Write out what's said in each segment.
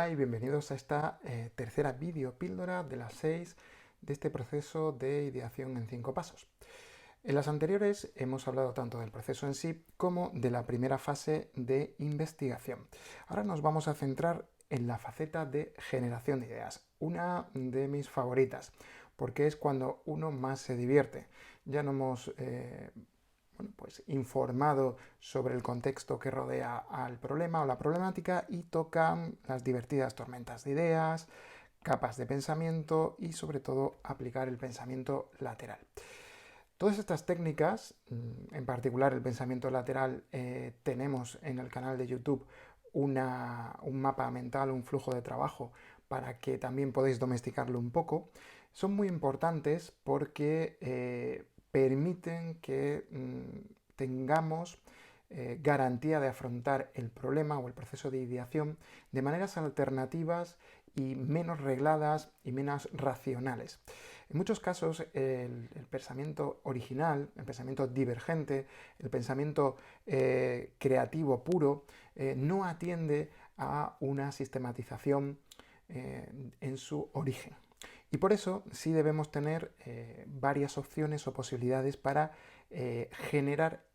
Hola y bienvenidos a esta tercera vídeo píldora de las 6 de este proceso de ideación en 5 pasos. En las anteriores hemos hablado tanto del proceso en sí como de la primera fase de investigación. Ahora nos vamos a centrar en la faceta de generación de ideas, una de mis favoritas, porque es cuando uno más se divierte. Ya no hemos pues informado sobre el contexto que rodea al problema o la problemática y tocan las divertidas tormentas de ideas, capas de pensamiento y sobre todo aplicar el pensamiento lateral. Todas estas técnicas, en particular el pensamiento lateral, tenemos en el canal de YouTube un mapa mental, un flujo de trabajo para que también podáis domesticarlo un poco. Son muy importantes porque permiten que tengamos garantía de afrontar el problema o el proceso de ideación de maneras alternativas y menos regladas y menos racionales. En muchos casos el pensamiento original, el pensamiento divergente, el pensamiento creativo puro no atiende a una sistematización en su origen. Y por eso sí debemos tener varias opciones o posibilidades para generar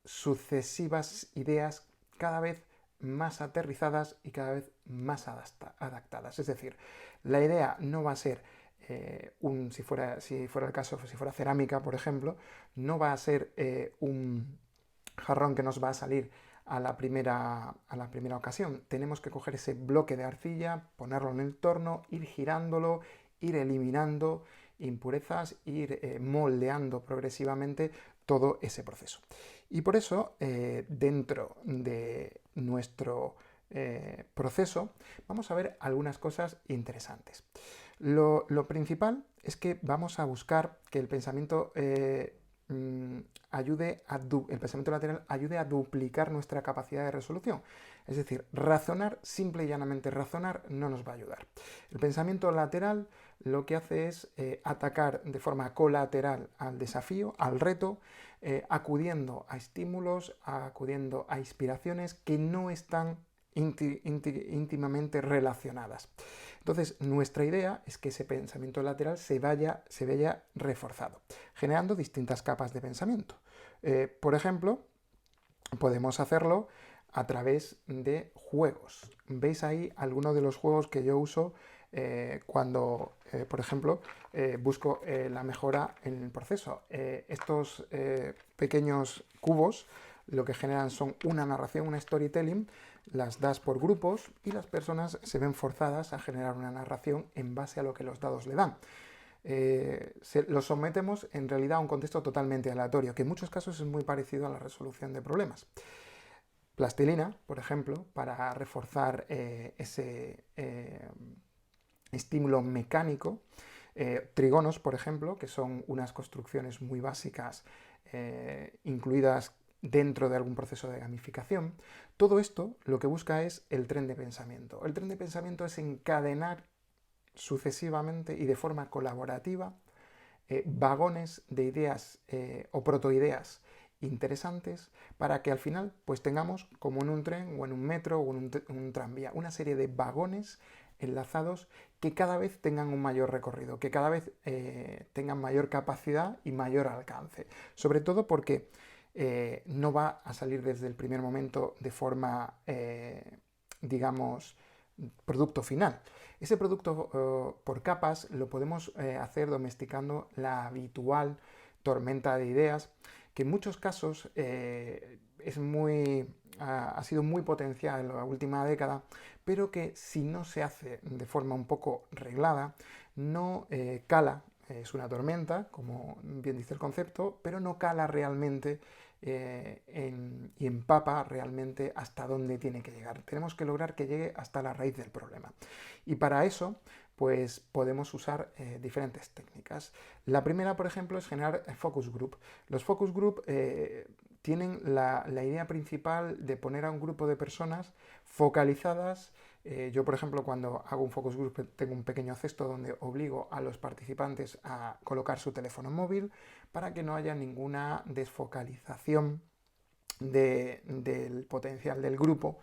sucesivas ideas cada vez más aterrizadas y cada vez más adaptadas. Es decir, la idea no va a ser si fuera el caso, si fuera cerámica, por ejemplo, no va a ser un jarrón que nos va a salir a la primera ocasión. Tenemos que coger ese bloque de arcilla, ponerlo en el torno, ir girándolo, ir eliminando impurezas, ir moldeando progresivamente todo ese proceso. Y por eso, dentro de nuestro proceso, vamos a ver algunas cosas interesantes. Lo principal es que vamos a buscar que el pensamiento el pensamiento lateral ayude a duplicar nuestra capacidad de resolución. Es decir, razonar, simple y llanamente razonar, no nos va a ayudar. El pensamiento lateral lo que hace es atacar de forma colateral al desafío, al reto, acudiendo a estímulos, acudiendo a inspiraciones que no están íntimamente relacionadas. Entonces, nuestra idea es que ese pensamiento lateral se vaya reforzado, generando distintas capas de pensamiento. Por ejemplo, podemos hacerlo a través de juegos. ¿Veis ahí algunos de los juegos que yo uso cuando, por ejemplo, busco la mejora en el proceso? Estos pequeños cubos lo que generan son una narración, una storytelling, las das por grupos y las personas se ven forzadas a generar una narración en base a lo que los dados le dan. Los sometemos en realidad a un contexto totalmente aleatorio, que en muchos casos es muy parecido a la resolución de problemas. Plastilina, por ejemplo, para reforzar ese estímulo mecánico. Trigonos, por ejemplo, que son unas construcciones muy básicas incluidas dentro de algún proceso de gamificación. Todo esto lo que busca es el tren de pensamiento. El tren de pensamiento es encadenar sucesivamente y de forma colaborativa vagones de ideas o protoideas interesantes para que al final pues tengamos, como en un tren o en un metro o en un tranvía, una serie de vagones enlazados que cada vez tengan un mayor recorrido, que cada vez tengan mayor capacidad y mayor alcance. Sobre todo porque no va a salir desde el primer momento de forma, digamos, producto final. Ese producto por capas lo podemos hacer domesticando la habitual tormenta de ideas, que en muchos casos ha sido muy potencial en la última década, pero que si no se hace de forma un poco reglada, no cala. Es una tormenta, como bien dice el concepto, pero no cala realmente y empapa realmente hasta dónde tiene que llegar. Tenemos que lograr que llegue hasta la raíz del problema. Y para eso, pues podemos usar diferentes técnicas. La primera, por ejemplo, es generar focus group. Los focus group tienen la idea principal de poner a un grupo de personas focalizadas. Yo, por ejemplo, cuando hago un focus group tengo un pequeño cesto donde obligo a los participantes a colocar su teléfono móvil para que no haya ninguna desfocalización del potencial del grupo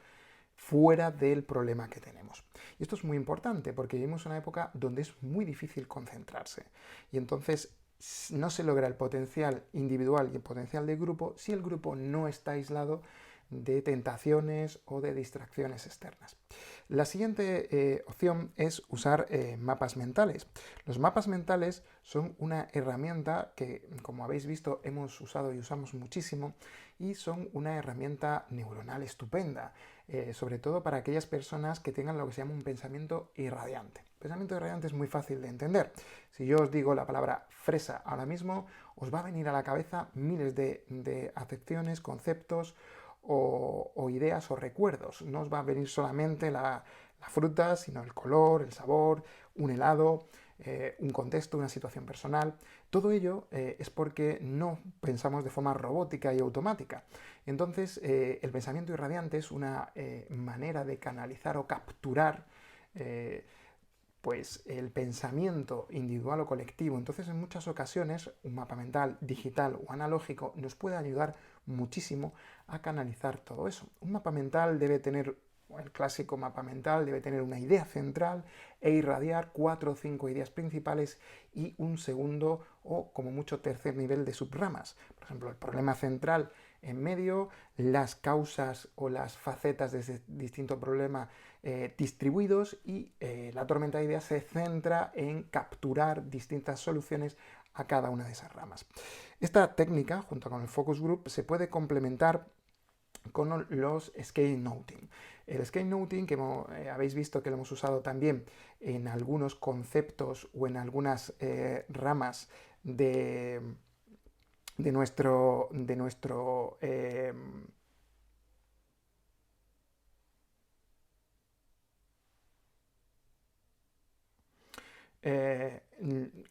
fuera del problema que tenemos. Y esto es muy importante porque vivimos una época donde es muy difícil concentrarse y entonces no se logra el potencial individual y el potencial de grupo si el grupo no está aislado de tentaciones o de distracciones externas. La siguiente opción es usar mapas mentales. Los mapas mentales son una herramienta que, como habéis visto, hemos usado y usamos muchísimo y son una herramienta neuronal estupenda, sobre todo para aquellas personas que tengan lo que se llama un pensamiento irradiante. El pensamiento irradiante es muy fácil de entender. Si yo os digo la palabra fresa ahora mismo, os va a venir a la cabeza miles de acepciones, conceptos o ideas o recuerdos. No os va a venir solamente la fruta, sino el color, el sabor, un helado, un contexto, una situación personal. Todo ello es porque no pensamos de forma robótica y automática. Entonces, el pensamiento irradiante es una manera de canalizar o capturar pues el pensamiento individual o colectivo. Entonces, en muchas ocasiones, un mapa mental digital o analógico nos puede ayudar muchísimo a canalizar todo eso. Un mapa mental debe tener, el clásico mapa mental debe tener una idea central e irradiar 4 o 5 ideas principales y un segundo o como mucho tercer nivel de subramas. Por ejemplo, el problema central en medio, las causas o las facetas de ese distinto problema distribuidos y la tormenta de ideas se centra en capturar distintas soluciones a cada una de esas ramas. Esta técnica, junto con el focus group, se puede complementar con los sketchnoting. El sketchnoting, que habéis visto que lo hemos usado también en algunos conceptos o en algunas ramas de nuestro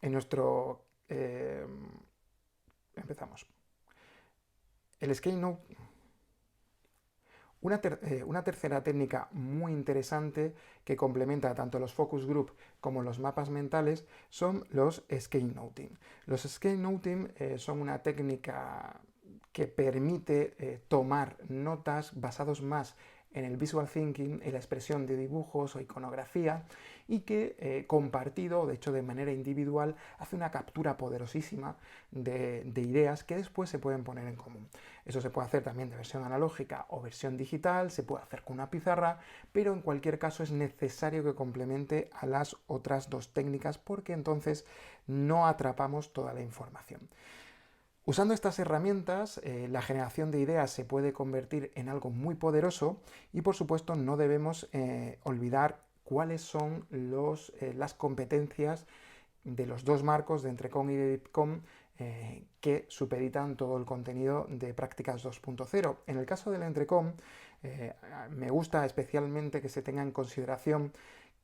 en nuestro empezamos. El sketchnote. Una tercera técnica muy interesante que complementa tanto los focus group como los mapas mentales son los sketchnoting. Los sketchnoting son una técnica que permite tomar notas basados más en el visual thinking, en la expresión de dibujos o iconografía y que compartido, de hecho de manera individual, hace una captura poderosísima de ideas que después se pueden poner en común. Eso se puede hacer también de versión analógica o versión digital, se puede hacer con una pizarra, pero en cualquier caso es necesario que complemente a las otras dos técnicas porque entonces no atrapamos toda la información. Usando estas herramientas, la generación de ideas se puede convertir en algo muy poderoso y por supuesto no debemos olvidar cuáles son las competencias de los dos marcos de Entrecom y de DIPCOM que supeditan todo el contenido de Prácticas 2.0. En el caso del Entrecom, me gusta especialmente que se tenga en consideración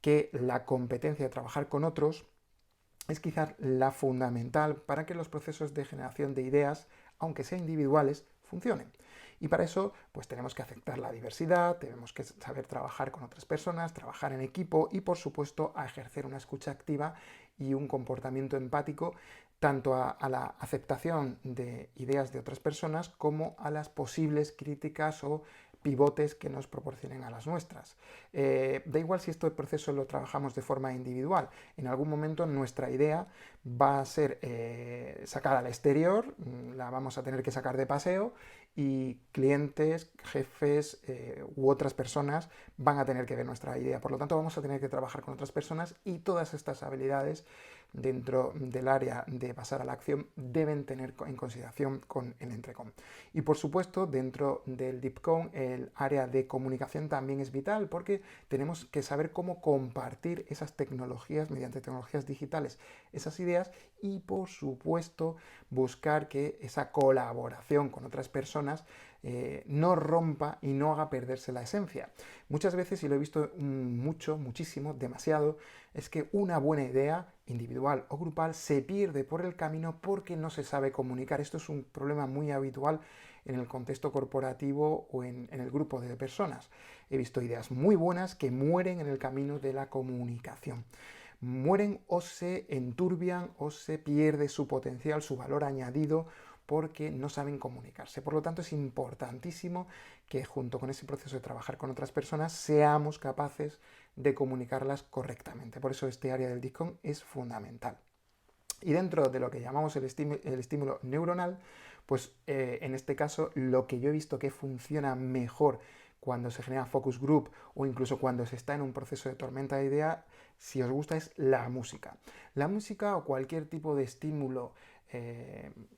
que la competencia de trabajar con otros es quizás la fundamental para que los procesos de generación de ideas, aunque sean individuales, funcionen. Y para eso, pues tenemos que aceptar la diversidad, tenemos que saber trabajar con otras personas, trabajar en equipo y, por supuesto, a ejercer una escucha activa y un comportamiento empático tanto a la aceptación de ideas de otras personas como a las posibles críticas o pivotes que nos proporcionen a las nuestras. Da igual si este proceso lo trabajamos de forma individual, en algún momento nuestra idea va a ser sacada al exterior, la vamos a tener que sacar de paseo y clientes, jefes u otras personas van a tener que ver nuestra idea. Por lo tanto, vamos a tener que trabajar con otras personas y todas estas habilidades dentro del área de pasar a la acción deben tener en consideración con el Entrecom. Y por supuesto, dentro del DIPCOM, el área de comunicación también es vital porque tenemos que saber cómo compartir esas tecnologías mediante tecnologías digitales, esas ideas y por supuesto buscar que esa colaboración con otras personas no rompa y no haga perderse la esencia. Muchas veces, y lo he visto muchísimo, demasiado, es que una buena idea individual o grupal se pierde por el camino porque no se sabe comunicar. Esto es un problema muy habitual en el contexto corporativo o en el grupo de personas. He visto ideas muy buenas que mueren en el camino de la comunicación. Mueren o se enturbian o se pierde su potencial, su valor añadido porque no saben comunicarse. Por lo tanto, es importantísimo que junto con ese proceso de trabajar con otras personas seamos capaces de comunicarlas correctamente. Por eso este área del DISCOM es fundamental. Y dentro de lo que llamamos el estímulo neuronal, pues en este caso lo que yo he visto que funciona mejor cuando se genera focus group o incluso cuando se está en un proceso de tormenta de idea, si os gusta, es la música. La música o cualquier tipo de estímulo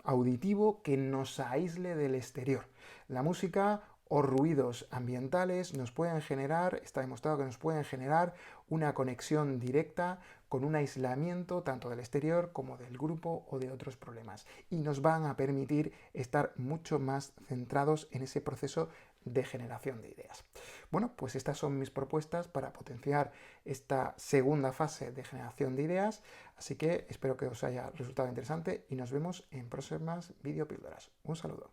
auditivo que nos aísle del exterior. La música o ruidos ambientales nos pueden generar, está demostrado que nos pueden generar una conexión directa con un aislamiento tanto del exterior como del grupo o de otros problemas, y nos van a permitir estar mucho más centrados en ese proceso de generación de ideas. Bueno, pues estas son mis propuestas para potenciar esta segunda fase de generación de ideas, así que espero que os haya resultado interesante y nos vemos en próximas videopíldoras. Un saludo.